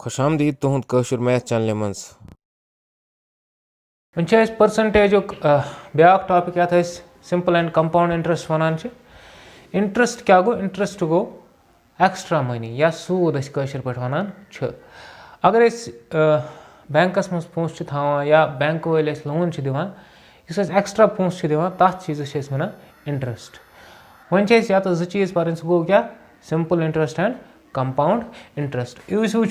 खुश आमदीद तुहद कशुर मैथ चैनल मज वन परसेंटेजुक ब्याक टॉपिक ये सिंपल एंड कंपाउंड इंटरेस्ट वनान इंटरेस्ट क्या गो इंटरेस्ट गो एक्स्ट्रा मनी या सूद कशर पे वनान अगर बैंकस मज पोस या बैंक वाले लोन दिवान इस एक्स्ट्रा पोस दिवान तथ चीज़ वन इंटरेस्ट वन या तो चीज़ पर सह गो क्या simple interest and compound interest इस वो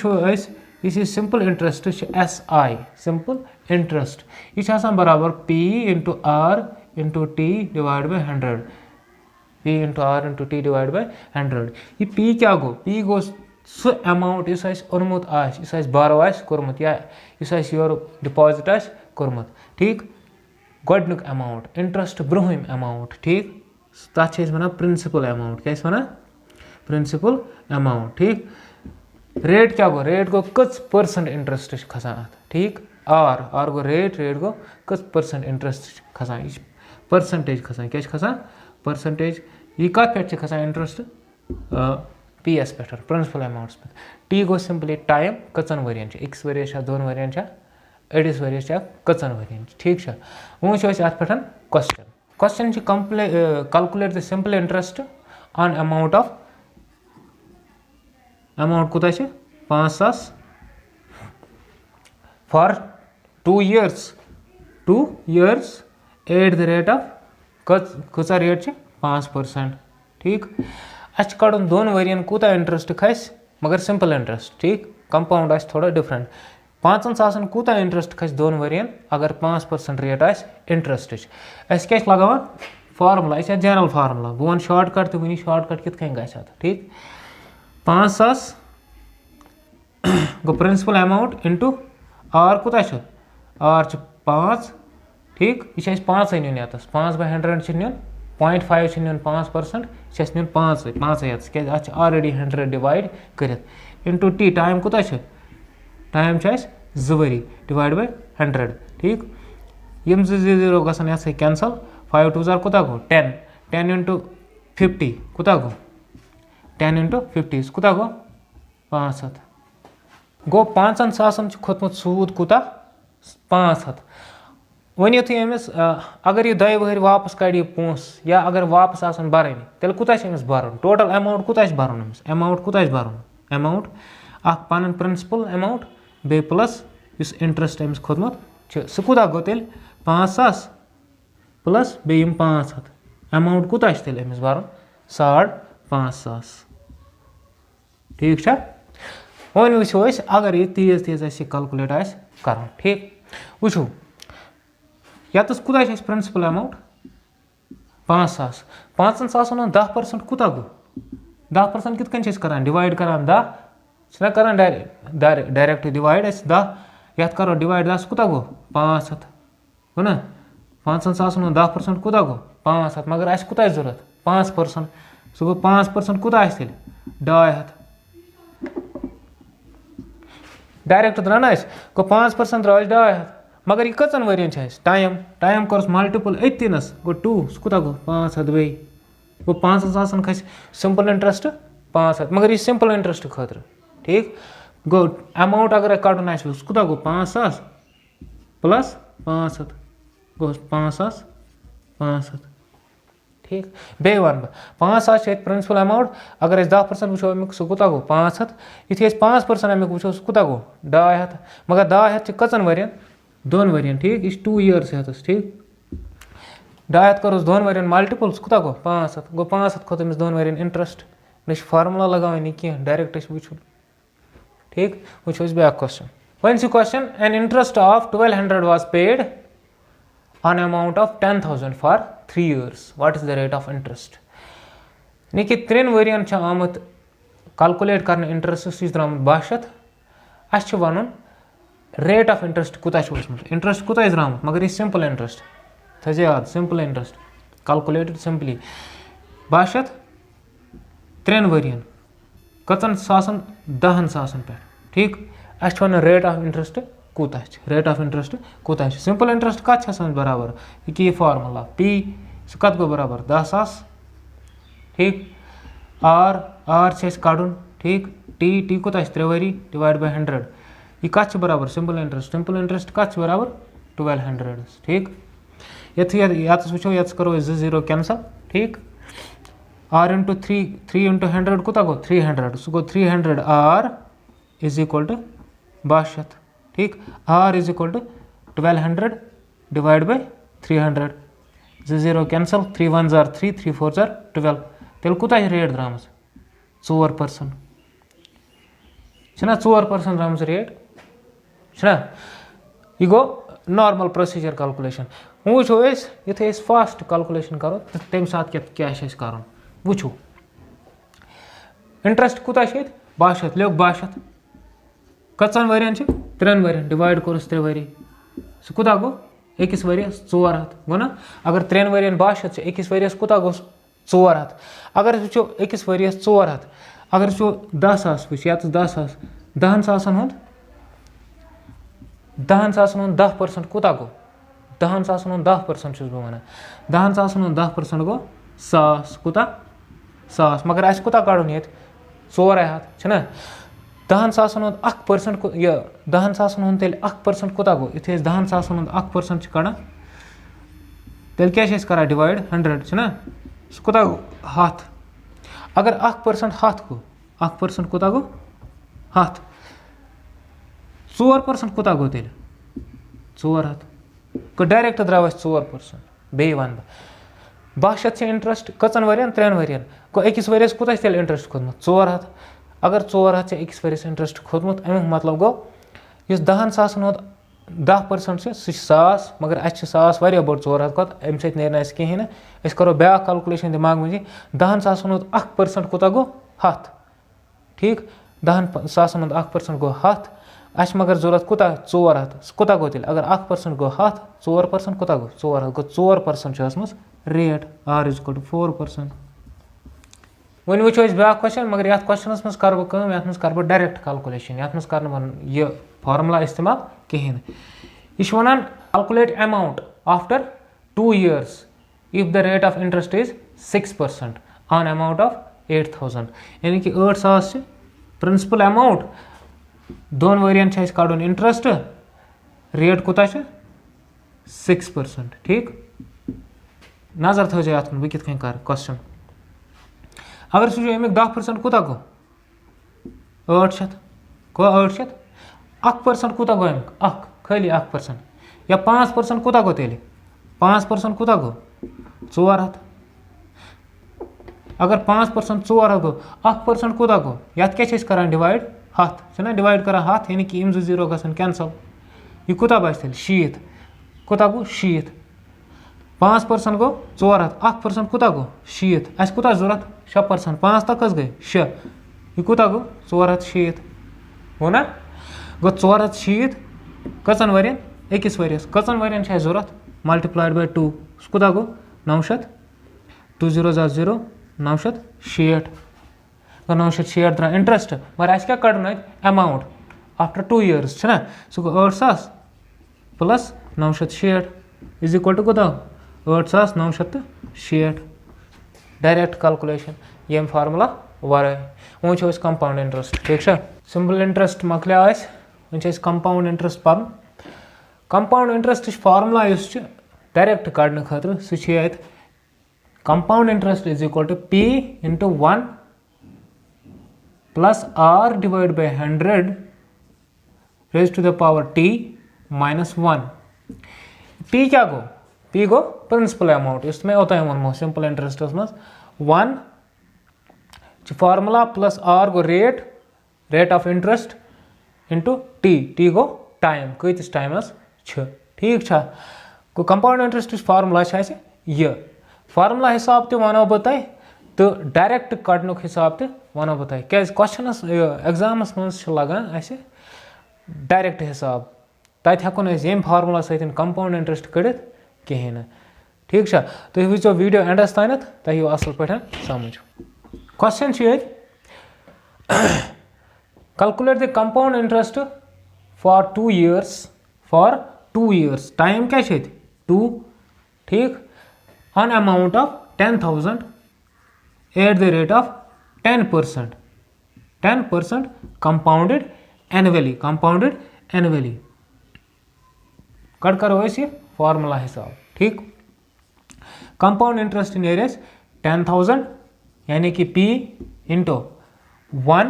यह simple interest SI simple interest यह बराबर P into R into T divide by 100 P into R into T divide by 100 यह P क्या गो P गो सह अमाउंट इस ओनमुत इस बारो कोर्मुत या इस योर डिपॉजिट कोर्मुत ठीक गोडनुक अमाउंट इंटरेस्ट ब्रोहिम अमाउंट ठीक तथ वन प्रिंसिपल अमाउंट क्या वन प्रिंसिपल अमाउंट ठीक रेट क्या गो रेट गो कच परसेंट इंटरेस्ट खसान अत ठीक R गो रेट गो कच परसेंट इंटरेस्ट खसान यह परसेंटेज खसान क्या खसान परसेंटेज यह कत पे खसान इंटरेस्ट PS पे प्रिंसिपल अमाउंट्स पे T गो सिंपली टाइम कचन वरियन एक्स वरियस दोन वरियन अड़िस वरियस कचन वरियन ठीक वो अत पे question calculate the simple interest on amount of amount कूत 5,000 for 2 years at the rate of कचा रेट 5% ठीक अस कड़न दोन वरियन कूता इंटरेस्ट खस मगर सिंपल इंटरेस्ट ठीक कंपाउंड आ थोड़ा डिफरेंट 5,000 कूता इंटरेस्ट खस दोन वरियन अगर 5% रेट आ इंटरेस्ट अस क्या लगान फार्मूला यह जनरल फार्मूला बह वन शॉर्टकट तो वन शॉर्टकट कित गि ठीक 5,000 गो प्रिंसिपल अमाउंट इंटू R कूत R 5 ठीक यह 5 नुन ये 5/100 नुन 0.5 नुन 5% यह नुन 5 क्या ऑलरेडी 100 डिवाइड कर इंटू T टाइम कूत टाइम 2 वरी डिवाइड बाई 100 ठीक यम 0 गसन ये कैंसल 5 2 जार कूत गो 10 इंटू 50 कूत गो 10 इंटू 50 कूत गो 500 गो 5,000 खोतमुत सूद कूता 500 वन युथ अमिस अगर यह 2 वहर वापस कड़ पोस या अगर वापस आसन बरन तेल कूत भरन टोटल अमाउंट कूत भरन अमिस अमाउंट कूत भरन अमाउंट पन प्रिंसिपल अमाउंट बे प्लस इस इंटरेस्ट अमिस खोतमुत सह कूत गो तेल 5,000 प्लस बे 500 अमाउंट कूत तेल अमिस भरन 5,500 ठीक वन वो अगर यह तेज कैलकुलेट कर ठीक वो ये कूत प्रिंसिपल अमाउंट 5,000 5,000 10% कूत गो 10% कित कर डिवाइड कर 10 कर डायरेक्ट डिवाइड 10 ये करो डिवाइड 10 कूत गो 500 हो ना 5,000 10% कूत गो 500 मगर अस कूत जरूरत 5% सह गो 5% कूत तेल 250 डायरेक्ट द्रा गो 5% द्रा 250 मगर यह कचन वरियन टाइम कर मल्टीपल अतनस गो 2 सह कूत गो 500 बे गो 5,000 खस सिंपल इंटरेस्ट 500 मगर यह सिंपल इंटरेस्ट खतर ठीक गो अमाउंट अगर कड़न सह कूत गो 5,000 प्लस 500 गो 5,500 ठीक बे वन बह 5,000 प्रिंसिपल अमाउंट अगर 10% वो अमुक सह कूत गो 500 ये 5% अमुक वो सह कूत गो 250 मगर 250 कचन वरियन 2 वरियन ठीक यह 2 years ठीक 250 कर 2 वरियन मल्टीपल सह कूत गो 500 गो 500 खोत 2 वरियन इंटरेस्ट न फार्मूला लगान कह डायरेक्ट वो ठीक वो back question one question an interest of 1,200 was paid on amount of 10,000 for 3 years what is the rate of interest कि 3 वरियन आमुत कैलकुलेट कर इंटरेस्ट सह द्रामुत 62 अस वन रेट ऑफ इंटरेस्ट कूत इंटरेस्ट कूत द्रामुत मगर यह सिंपल इंटरेस्ट थे याद सिंपल इंटरेस्ट कैलकुलेटेड सिंपली 62 3 वरियन कचन सासन 10,000 पे ठीक अस वन रेट ऑफ इंटरेस्ट कूत रेट ऑफ इंटरेस्ट कूत सिंपल इंटरेस्ट कत बराबर यह फार्मूला P सह कत गो बराबर 10,000 ठीक R कड़न ठीक टी कोत 3 वरी डिवाइड बाय 100 यह कत बराबर सिंपल इंटरेस्ट कत बराबर 1200 ठीक ये वो ये करो 0 कैंसल ठीक r इंटू 3 इंटू 100 कोता गो 300 सह गो 300 r इज इक्वल टू 62 ठीक r is equal to 1200 divide by 300 0 cancel 3 1 जार 3 3 4 जार 12 तेल कोता रेट द्राम 4% छना 4% द्राम रेट छना यह गो नॉर्मल प्रोसीजर कैलकुलेशन वो यूथे फास्ट कैलकुलेशन करो तो तम सात क्या कर वो इंटरेस्ट कोता 62 लोग 62 कचन वरियन 3 वरियन डिवाइड कोरस 3 वरी सह कोता गो अकिस वरियस 400 गो ना अगर 3 वरियन 62 अकिस वरियस कोता गो 400 अगर वो अकिस वरियस 400 अगर वो 10,000 वो 10,000 10,000 10,000 10% कोता गो 10,000 10% बह वन 10,000 10% गो 100 कोता 100 मगर अस कोता कड़न ये 400 ना 10,000 1% यह 10,000 तेल 1% कोता गो यूथे 10,000 1% कड़ान तेल क्या करा डिवाइड 100 ना सह कोता गो 100 अगर 1% 100 गो 1% कोता गो 100 4% कोता गो तेल 400 को डायरेक्ट द्राव 4% बे वन 62 इंटरेस्ट कचन वरियन 3 वरियन को अकिस वरियस कोता तेल इंटरेस्ट खोदमुत 400 अगर 400 अकिस वरियस इंटरेस्ट खोदमुत अमुक मतलब गो इस 10,000 10% सह 100 मगर अस 100 वारिया बोड़ 400 खोत अम सत नेर कहीं ना अस करो ब्या कैलकुलेशन दिमाग मजी 10,000 1% कोता गो 100 ठीक 10,000 1% गो 100 अस मगर जरूरत कोता 400 कोता गो तेल अगर 1% गो 100 4% कोता गो 400 गो 4% rate r is equal to 4% वन वो ब्या क्वेश्चन मगर ये क्वेश्चन मज कर बह डायरेक्ट कैलकुलेशन ये कर यह फार्मूला इस्तेमाल कहें यह one calculate amount after 2 years if the rate of interest is 6% on amount of 8,000 यानी कि 8,000 प्रिंसिपल अमाउंट 2 वरियन कड़न इंटरेस्ट रेट कोता 6% ठीक नजर थो अत बह कित कर क्वेश्चन अगर सो अमिक 10% कोता गो 800 गो 800 1% कोता गो अमिक खाली 1% या 5% कोता गो तेल 5% कोता गो 400 अगर 5% 400 गो 1% कोता गो ये क्या करान डिवाइड 100 ना डिवाइड करा 100 यानी कि 0 गसन कैंसल यह कोता बच तेल 100 कोता गो 100 5% गो 400 1% कोता गो 100 अस कोता जरूरत 6% 5 तक गई 6 यह कोता गो 400 हो ना गो 400 कचन वरियन अकिस वरियस कचन वरियन जरूरत मल्टीप्लाइड बाय 2 कोता गो 900 2 0 0 960 960 द्रा इंटरेस्ट मगर अस क्या कड़न अमाउंट आफ्टर 2 years ना सह गो 8,000 प्लस 960 इज इक्वल टू कोता 8,960 डायरेक्ट कैलकुलेशन यम फार्मूला वराय वो कंपाउंड इंटरेस्ट ठीक सिंपल इंटरेस्ट मकलिया वो कंपाउंड इंटरेस्ट पर कंपाउंड इंटरेस्ट फार्मूला डायरेक्ट कड़ने खतर सह compound interest is equal to P into 1 plus R divide by 100 raise to the power T minus 1 P क्या गो P गो प्रिंसिपल अमाउंट इसमें ओत वो सिंपल इंटरेस्ट मज 1 फार्मूला प्लस R गो rate of interest into T गो time कतिस टाइमस ठीक गो कंपाउंड इंटरेस्ट फार्मूला यह फार्मूला हिसाब तो वनो बह तुम तो डायरेक्ट कड़नुक हिसाब तो वनो बह तुम क्या क्वेश्चनस एग्जामस मज लगान डायरेक्ट हिसाब तत हेको यम फार्मूला सत कंपाउंड इंटरेस्ट कड़ित कहीं ना ठीक तुम वो वीडियो एंडस तान तुम यी असल पे समझ question calculate the compound interest for 2 years time क्या 2 ठीक on amount of 10,000 at the rate of 10% 10% compounded annually cut करो ये फॉर्मूला हिसाब ठीक कंपाउंड इंटरेस्ट इन एरियस 10,000 यानी कि P इंटू 1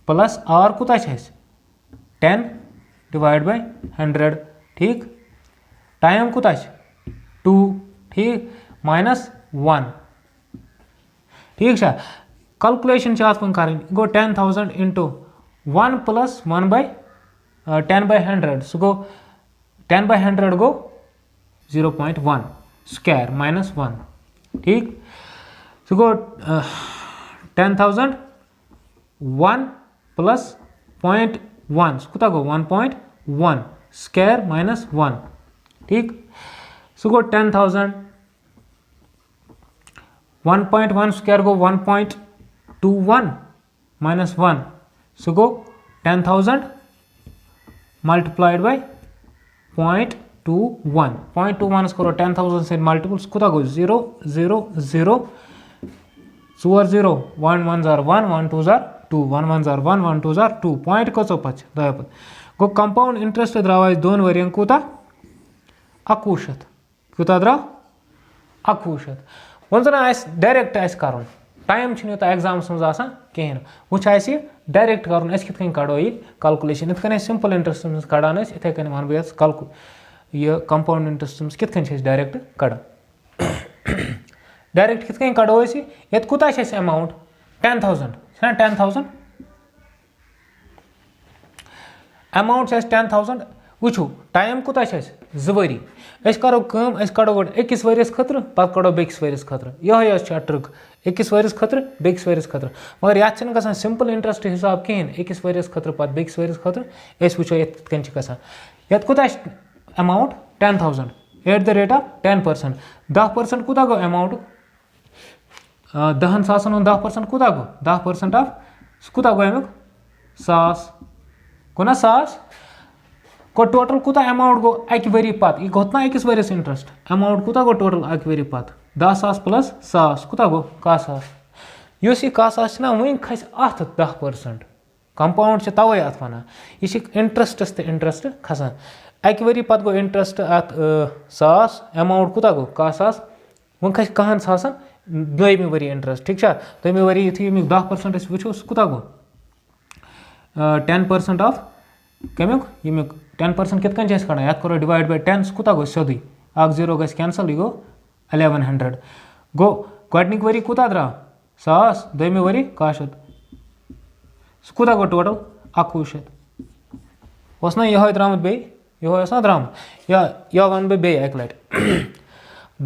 प्लस R कुता 10 डिवाइड बाय 100 ठीक टाइम कुता 2 ठीक माइनस 1 ठीक है कैलकुलेशन गो 10,000 इंटू 1 प्लस 1 बाय 10 बाय 100 सो गो 10 बाय 100 गो 0.1 स्क्वायर माइनस 1 ठीक सो गो 10,000 1 प्लस 0.1 कुता गो 1.1 स्क्वायर माइनस 1 ठीक सो गो 10,000 1.1 स्क्वायर गो 1.21 माइनस 1 सो गो 10,000 मल्टीप्लाइड बाय 0.21 करो 10,000 से मल्टीपल्स कुता गो 0 0 0 4 0 1 1 जार 1 1 2 जार 2 1 1 जार 1 1 2 जार 2 पॉइंट कचो पच गो कंपाउंड इंटरेस्ट द्राव 2 वरियन कूता 21 कूता द्राव 21 वो जन डायरेक्ट कर टाइम यूत एग्जाम मज कहें वो डायरेक्ट कर कित कड़ो ये कैलकुलेशन इतने सिंपल इंटरेस्ट मज कड़ान इथे कन वन बह यह कंपाउंड इंटरेस्ट मज कित डायरेक्ट कड़ान डायरेक्ट कित कड़ो ये कूत अमाउंट 10,000 10,000 अमाउंट 10,000 वो टाइम कूत 2 वरी करो कड़ो गो 1 वरियस खतर पे कड़ो बेकिस वरियस खतर यह ट्रिक 1 वरियस खतर बेकिस वरियस खतर मगर ये ग सिंपल इंटरेस्ट हिसाब कहें 1 वरियस खतर पे बेकिस वरियस खतर वो ये कूत amount 10,000 at the rate of 10% 10% कूत गो अमाउंट 10,000 10% कूत गो 10% ऑफ कूत गो अमुक 1,000 गो ना 1,000 को टोटल कूता अमाउंट गो 1 वरी पत यह गो ना 1 वरियस इंटरेस्ट अमाउंट कूता गो टोटल 1 वरी पत 10,000 प्लस 1,000 कूता गो 1,000 इस 1,000 ना वन खस 10% कंपाउंड तवे अत वन यह इंटरेस्टस तो इंटरेस्ट खसान 1 वरी पत गो इंटरेस्ट अत 1,000 अमाउंट कूता गो 1,000 वन खस 1,000 दोमी वरी इंटरेस्ट ठीक है दोमी वरी यु 10% वो कूता गो 10% ऑफ कमुक यमुक 10% कित कड़ान ये करो डिवाइड बाय 10 कूत गो सोदी 1 0 ग कैंसल यह गो 1100 गो गडनिक वरी कूत द्राव 1,000 दोमी वरी 1,000 कूत गो टोटल 21 ना यह द्रामुत बे यह द्रामुत यह वन बह बे 1 लट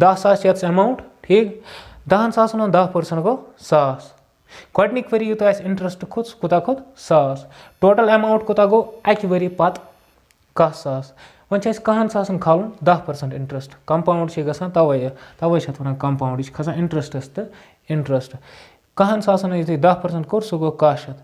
10,000 ये अमाउंट ठीक 10,000 10% गो 1,000 गडनिक वरी यूत इंटरेस्ट खोत कूत खोत 1,000 टोटल अमाउंट कूत गो 1 वरी पत 1,000 वन 1,000 खालन 10% इंटरेस्ट कंपाउंड ग तवे वन कंपाउंड खसान इंटरेस्टस तो इंटरेस्ट 1,000 यु 10% कोर सह गो 1,000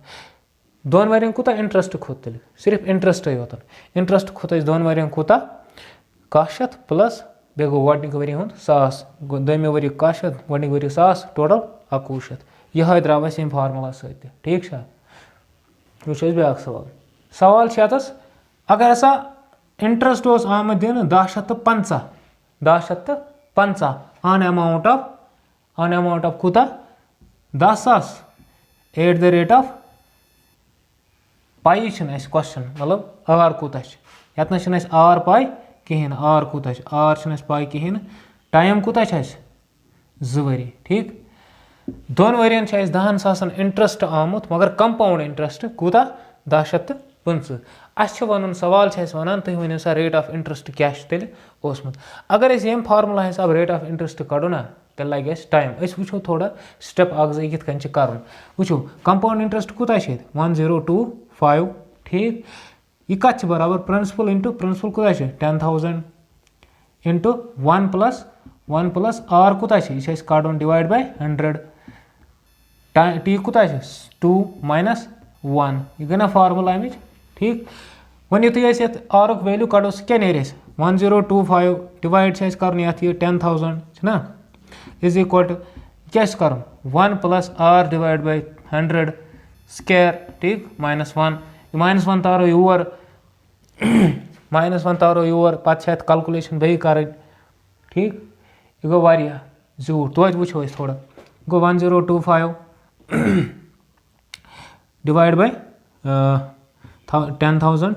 2 वरियन कूत इंटरेस्ट खोत तेल सिर्फ इंटरेस्ट योत इंटरेस्ट खोत 2 वरियन कूत 1,000 प्लस बे गो गडनिक वरी 1,000 गो दोमी वरी 1,000 गडनिक वरी 1,000 टोटल 21 यह द्राव अम फार्मूला सत ठीक वो ब्या सवाल सवाल अगर हसा इंटरेस्ट आमद दिन 10,150 ऑन अमाउंट ऑफ कूता 10,000 एट द रेट ऑफ पाई क्वेश्चन मतलब आर कूत ये आर पाई कहें आर कूत आर पाई कहें टाइम कूत 2 वरी ठीक 2 वरियन 10,000 इंटरेस्ट आमुत मगर कंपाउंड इंटरेस्ट कूता 10,150 अस वन सवाल वन तुम वन सा रेट ऑफ इंटरेस्ट क्या तेल ओसमुत अगर ये फार्मूला हिसाब रेट ऑफ इंटरेस्ट कड़ो ना तेल लगे टाइम वो थोड़ा स्टेप कित कर वो कंपाउंड इंटरेस्ट कूता 1025 ठीक यह कत बराबर प्रिंसिपल इंटू प्रिंसिपल कूता 10,000 इंटू 1 प्लस आर कूता यह कड़न डिवाइड बाय 100 टी कूता 2 माइनस 1 यह गई ना फार्मूला अमिच ठीक वन युत आर वैल्यू कड़ो सह क्या नेर 1025 डिवाइड कर 10,000 ना इज इक्वल टू क्या कर 1 plus r divide by 100 square ठीक -1 -1 तारो योर -1 तारो योर पे कैलकुलेशन बे कर ठीक यह गो वारिया झूठ तो वो थोड़ा गो 1025 divide by 10,000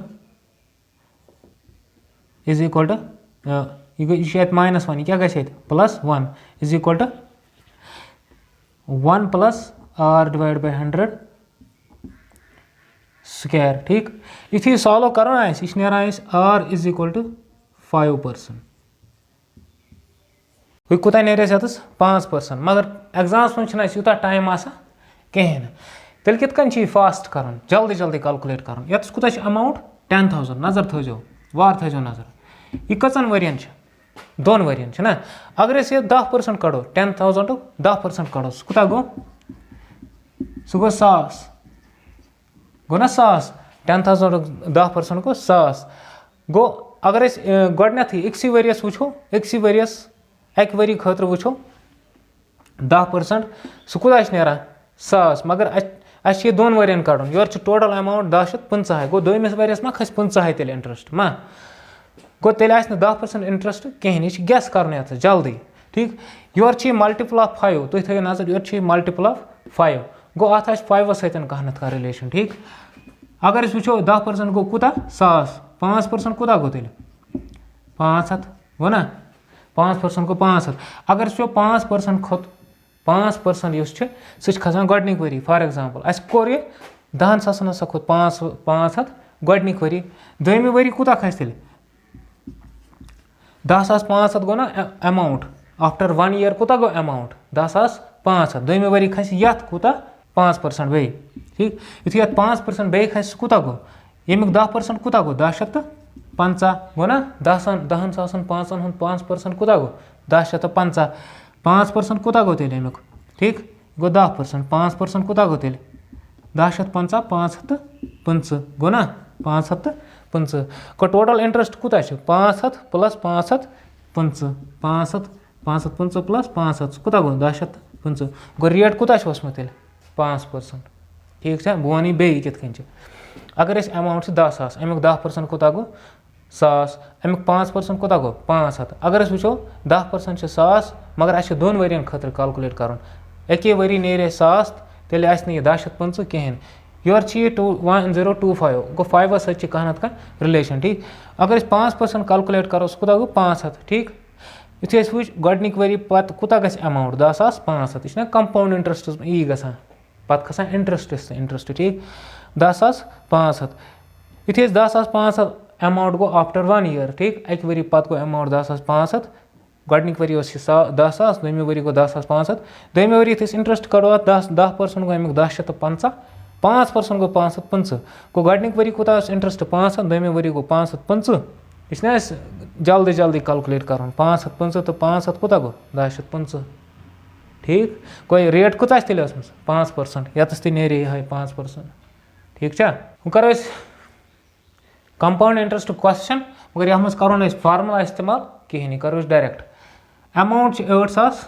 is equal to यह -1 क्या गए +1 is equal to 1 + r divide by 100 square ठीक यु सॉल्व करो यह r इज इक्वल टू 5%। वह कुत नेर 5% मगर एग्जाम्स में यूत टाइम कहें तेल कित फास्ट कर जल्दी जल्दी कैलकुलेट कर ये कुत अमाउंट 10,000 नजर थो वार थो नजर यह कचन वरियन 2 वरियन ना अगर 10% कड़ो 10,000 10% कड़ो सह कुत गो सह गो 1,000 गो ना 1,000 10,000 10% गो 1,000 गो अगर गोडनथ अक्सी वरियस वो अक्सी वरियस एक वरी खतर वो 10% सह कुत नेरान 1,000 मगर अस 2 वरियन कड़न योर टोटल अमाउंट 10,50 गो दोमिस वरियस मा खस 50 तेल इंटरेस्ट मा गो तेल 10% इंटरेस्ट कहें यह गेस कर जल्दी ठीक योर मल्टीपल ऑफ 5 तुम थो नजर योर मल्टीपल ऑफ 5 गो अत 5 सतन कह नत रिलेशन ठीक अगर वो 10% गो कुत 1,000 5% कुत गो तेल 500 गो ना 5% गो 500 अगर वो 5% खोत 5% सह खसान गोडनिक वरी फॉर एग्जांपल अस कोर यह 10,000 हसा खोत 500 गोडनिक वरी दोमी वरी कुत खस तेल 10,500 गो ना अमाउंट आफ्टर 1 ईयर कुत गो अमाउंट 10,500 दोमी वरी खस ये कुत 5% बे ठीक यु ये 5% बे खस कुत गो यमुक 10% कुत गो 10,50 गो ना 10,005 5% कुत गो 10,50 5% कुत गो तेल यमुक ठीक गो 10% 5% कुत गो तेल 10,50 5,5 गो ना 5,5 को टोटल इंटरेस्ट कुत 500 + 5,5 5,5 + 500 कुत गो 10,5 गो रेट कुत तेल 5% ठीक है बह वन बे कित अगर अमाउंट 10,000 अमुक 10% कुत गो 1,000 अमुक 5% कुत गो 500 अगर वो 10% 1,000 मगर अस 2 वरियन खतर कैलकुलेट कर एके वरी नेरे 1,000 तेल आस 10,5 कहें योर 1025 गो 5 सत कह नत रिलेशन ठीक अगर 5% कैलकुलेट करो कुत गो 500 ठीक यु वो गोडनिक वरी पत कुत ग अमाउंट 10,500 यह कंपाउंड इंटरेस्ट यी ग पे खसान इंटरेस्ट ठीक 10,500 यु 10,500 अमाउंट गो आफ्टर 1 ईयर ठीक एक वरी पत गो अमाउंट 10,500 गोडनिक वरी 10,000 दोमी वरी गो 10,500 दोमी वरी इंटरेस्ट कड़ो 10% गो अमुक 10,50 5% गो 5,5 गो गोडनिक वरी कुत इंटरेस्ट 500 दोमी वरी गो 5,5 यह जल्दी जल्दी कैलकुलेट कर 5,5 तो 500 कुत गो 10,5 ठीक कोई रेट कुत तेल 5% ये नेरे यह 5% ठीक वो करो कंपाउंड इंटरेस्ट क्वेश्चन मगर ये करो फार्मूला इस्तेमाल कहें नहीं करो डायरेक्ट अमाउंट 8,000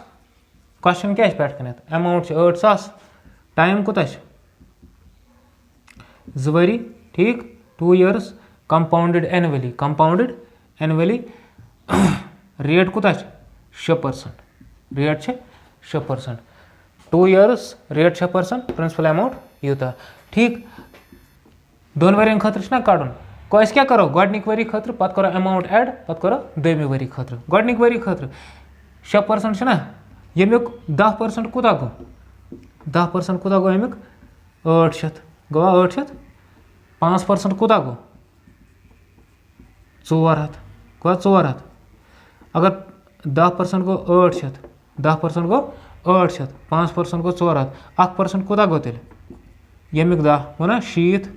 क्वेश्चन क्या पे कन अमाउंट 8,000 टाइम कुत 2 वरी ठीक 2 ईयर्स कंपाउंडेड एनुअली रेट कुत 6% rate 6% 2 years rate 6% principal amount यूता ठीक 2 वरियन खतर कड़न को क्या करो गोडनिक वरी खतर पे करो अमाउंट ऐड पे करो दोमी वरी खतर गोडनिक वरी खतर 6% यमुक 10% कुत गो 10% कुत गो अमुक 800 गो 800 5% कुत गो 400 गो 400 अगर 10% गो 800 10% गो 800 5% गो 400 1% कुत गो तेल यमुक 10 गो ना 70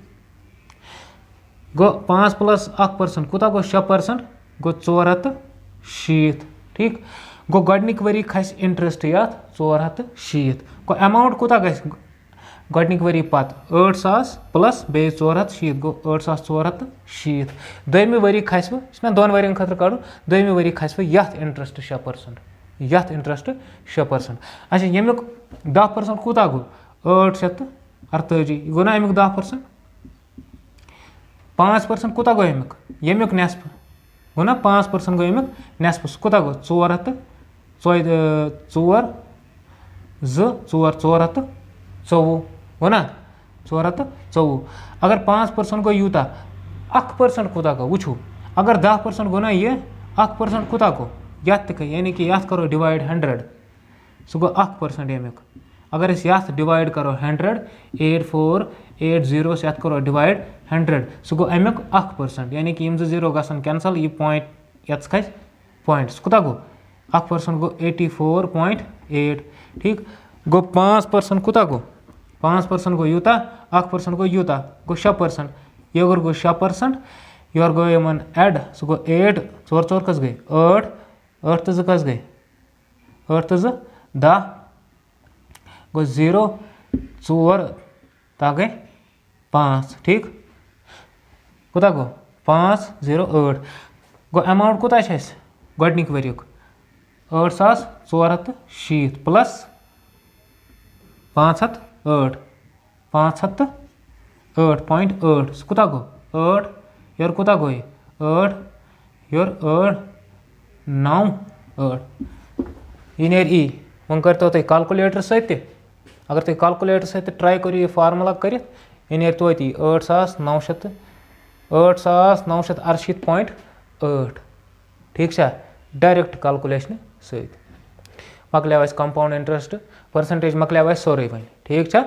गो 5 + 1% कुत गो 6% गो 470 ठीक गो गोडनिक वरी खस इंटरेस्ट ये 470 गो अमाउंट कुत ग गोडनिक वरी पत 8,000 प्लस बे 470 गो 8,470 दोमी वरी खस 2 वरियन खतर कड़ो दोमी वरी खस ये इंटरेस्ट 6% ये इंटरेस्ट 6% अच्छा यमुक 10% कुत गो 800 48 यह गो ना अमुक 10%, 5% कोता गो अमुक यमुक नेस्फ गो ना 5% गो अमुक नेस्फ सह कोता गो 400 गो ना 424। अगर 5% गो यूता 1% कोता गो वुचू, अगर 10% गो ना ये 1% कोता गो यत यानी कि यत करो डिवाइड 100 सह गो 1% अमुक। अगर यत डिवाइड करो 100 8480 यत करो डिवाइड 100 सह गो अमुक 1% यानी कि 0 गसन कैंसल यह पॉइंट यत खस पॉइंट सह कोता गो 1% गो 84.8 ठीक गो 5% कोता गो 5% गो यूता 1% गो यूता गो 6%, योर गो 6% योर गो यमन एड सह गो 8 4 4 कस गई 8 8 तो 2 कस गई 8 तो 2 10 गो 0 4 ता गई 5 ठीक कोता गो 508 गो अमाउंट कोता गोडनिक वरियुक 8470 प्लस 508 508.8 सह कोता गो 8 योर कोता गो 8 योर 8 9 8 यह नेर ई वह करतो तुम कैलकुलेटर सत अगर तुम कैलकुलेटर सत ट्राई करो यह फार्मूला कर यह नेर तोती 8968.8 ठीक है डायरेक्ट कैलकुलेशन सत मकल्याव कंपाउंड इंटरेस्ट परसेंटेज मकल्याव सोरे वो ठीक है।